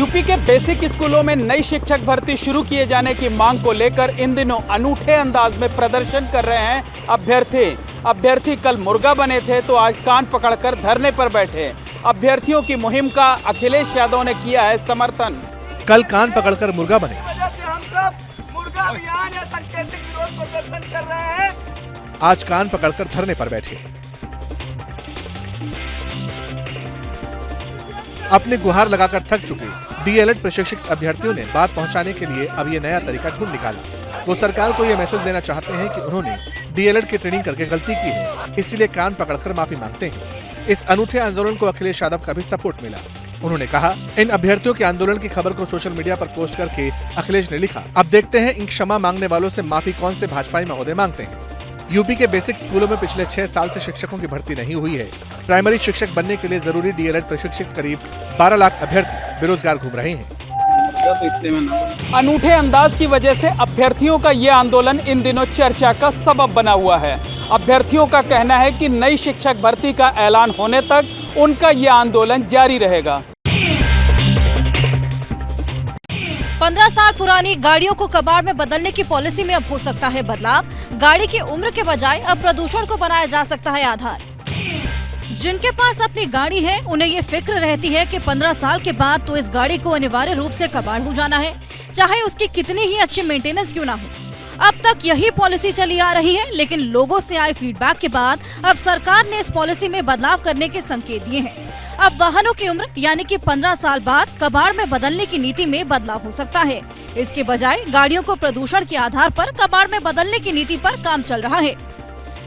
UP के basic स्कूलों में नई शिक्षक भर्ती शुरू किए जाने की मांग को लेकर इन दिनों अनूठे अंदाज में प्रदर्शन कर रहे हैं अभ्यर्थी कल मुर्गा बने थे तो आज कान पकड़कर धरने पर बैठे। अभ्यर्थियों की मुहिम का अखिलेश यादव ने किया है समर्थन। कल कान पकड़कर मुर्गा बने, हम सब मुर्गा अभियान या सांकेतिक विरोध प्रदर्शन कर रहे हैं। आज कान पकड़कर धरने पर बैठे। अपने गुहार लगाकर थक चुके डीएलएड प्रशिक्षित अभ्यर्थियों ने बात पहुंचाने के लिए अब ये नया तरीका ढूंढ निकाला। वो सरकार को ये मैसेज देना चाहते हैं कि उन्होंने डीएलएड की ट्रेनिंग करके गलती की है, इसीलिए कान पकड़कर माफी मांगते हैं। इस अनूठे आंदोलन को अखिलेश यादव का भी सपोर्ट मिला। उन्होंने कहा, इन अभ्यर्थियों के आंदोलन की खबर को सोशल मीडिया पर पोस्ट करके अखिलेश ने लिखा, अब देखते हैं इन क्षमा मांगने वालों से माफी कौन से भाजपाई महोदय मांगते हैं। यूपी के बेसिक स्कूलों में पिछले 6 साल से शिक्षकों की भर्ती नहीं हुई है। प्राइमरी शिक्षक बनने के लिए जरूरी डीएलएड प्रशिक्षित करीब 12 लाख अभ्यर्थी बेरोजगार घूम रहे हैं। अनूठे अंदाज की वजह से अभ्यर्थियों का ये आंदोलन इन दिनों चर्चा का सबब बना हुआ है। अभ्यर्थियों का कहना है कि नई शिक्षक भर्ती का ऐलान होने तक उनका ये आंदोलन जारी रहेगा। 15 साल पुरानी गाड़ियों को कबाड़ में बदलने की पॉलिसी में अब हो सकता है बदलाव। गाड़ी की उम्र के बजाय अब प्रदूषण को बनाया जा सकता है आधार। जिनके पास अपनी गाड़ी है उन्हें ये फिक्र रहती है कि 15 साल के बाद तो इस गाड़ी को अनिवार्य रूप से कबाड़ हो जाना है, चाहे उसकी कितनी ही अच्छी मेंटेनेंस क्यों ना हो। अब तक यही पॉलिसी चली आ रही है, लेकिन लोगों से आए फीडबैक के बाद अब सरकार ने इस पॉलिसी में बदलाव करने के संकेत दिए हैं। अब वाहनों की उम्र यानी कि 15 साल बाद कबाड़ में बदलने की नीति में बदलाव हो सकता है। इसके बजाय गाड़ियों को प्रदूषण के आधार पर कबाड़ में बदलने की नीति पर काम चल रहा है।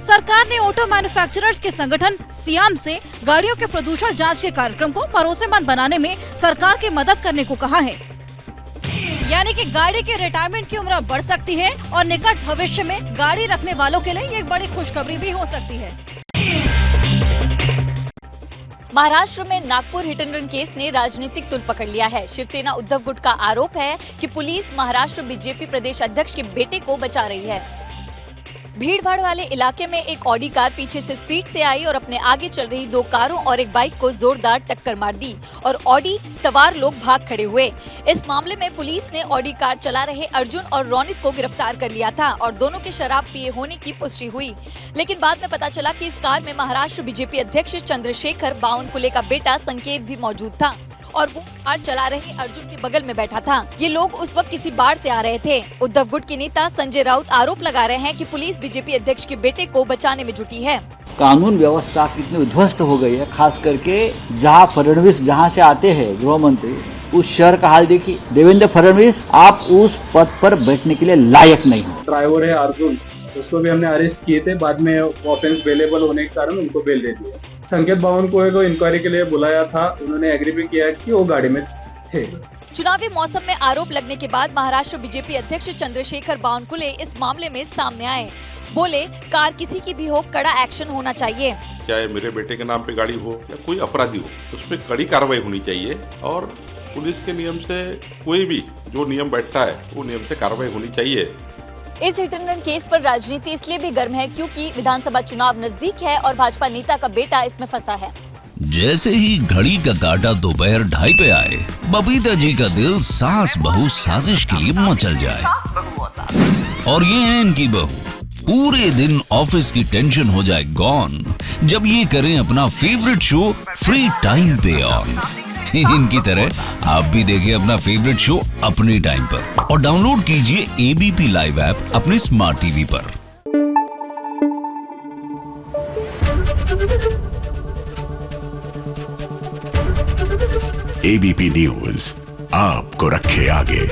सरकार ने ऑटो मैन्युफैक्चरर्स के संगठन सियाम से गाड़ियों के प्रदूषण जांच के कार्यक्रम को भरोसेमंद बनाने में सरकार की मदद करने को कहा है। यानी कि गाड़ी के रिटायरमेंट की उम्र बढ़ सकती है और निकट भविष्य में गाड़ी रखने वालों के लिए एक बड़ी खुशखबरी भी हो सकती है। महाराष्ट्र में Nagpur hit and run case ने राजनीतिक तुल पकड़ लिया है। शिवसेना उद्धव गुट का आरोप है कि पुलिस महाराष्ट्र बीजेपी प्रदेश अध्यक्ष के बेटे को बचा रही है। भीड़ भाड़ वाले इलाके में एक ऑडी कार पीछे से स्पीड से आई और अपने आगे चल रही 2 कारों और एक बाइक को जोरदार टक्कर मार दी और ऑडी सवार लोग भाग खड़े हुए। इस मामले में पुलिस ने ऑडी कार चला रहे अर्जुन और रोनित को गिरफ्तार कर लिया था और दोनों के शराब पिए होने की पुष्टि हुई। लेकिन बाद में पता चला कि इस कार में महाराष्ट्र बीजेपी अध्यक्ष चंद्रशेखर बावनकुले का बेटा संकेत भी मौजूद था और वो कार चला रहे अर्जुन के बगल में बैठा था। ये लोग उस वक्त किसी बाढ़ से आ रहे थे। उद्धव गुट के नेता संजय राउत आरोप लगा रहे हैं कि पुलिस बीजेपी अध्यक्ष के बेटे को बचाने में जुटी है। कानून व्यवस्था कितनी उध्वस्त हो गई है, खास करके जहां फडणवीस जहां से आते हैं गृह मंत्री, उस शहर का हाल देखिए। देवेंद्र फडणवीस, आप उस पद पर बैठने के लिए लायक नहीं हो। ड्राइवर है अर्जुन, उसको भी हमने अरेस्ट किए थे, बाद में ऑफेंस बेलेबल होने के कारण उनको बेल दे दिया। संकेत बावनकुले को इंक्वायरी के लिए बुलाया था, उन्होंने एग्री भी किया कि वो गाड़ी में थे। चुनावी मौसम में आरोप लगने के बाद महाराष्ट्र बीजेपी अध्यक्ष चंद्रशेखर बावनकुले इस मामले में सामने आए। बोले, कार किसी की भी हो, कड़ा एक्शन होना चाहिए। चाहे मेरे बेटे के नाम पे गाड़ी हो या कोई अपराधी हो, उस पर कड़ी कार्रवाई होनी चाहिए और पुलिस के नियम से कोई भी जो नियम बैठता है वो नियम से कार्रवाई होनी चाहिए। इस हिट एंड रन केस पर राजनीति इसलिए भी गर्म है क्योंकि विधानसभा चुनाव नजदीक है और भाजपा नेता का बेटा इसमें फंसा है। जैसे ही घड़ी का काटा दोपहर 2:30 पे आए, बबीता जी का दिल सास बहू साजिश के लिए मचल जाए। और ये है इनकी बहू, पूरे दिन ऑफिस की टेंशन हो जाए गॉन जब ये करें अपना फेवरेट शो फ्री टाइम पे ऑन। इनकी तरह आप भी देखें अपना फेवरेट शो अपने टाइम पर और डाउनलोड कीजिए एबीपी लाइव ऐप अपने स्मार्ट टीवी पर। एबीपी न्यूज आपको रखे आगे।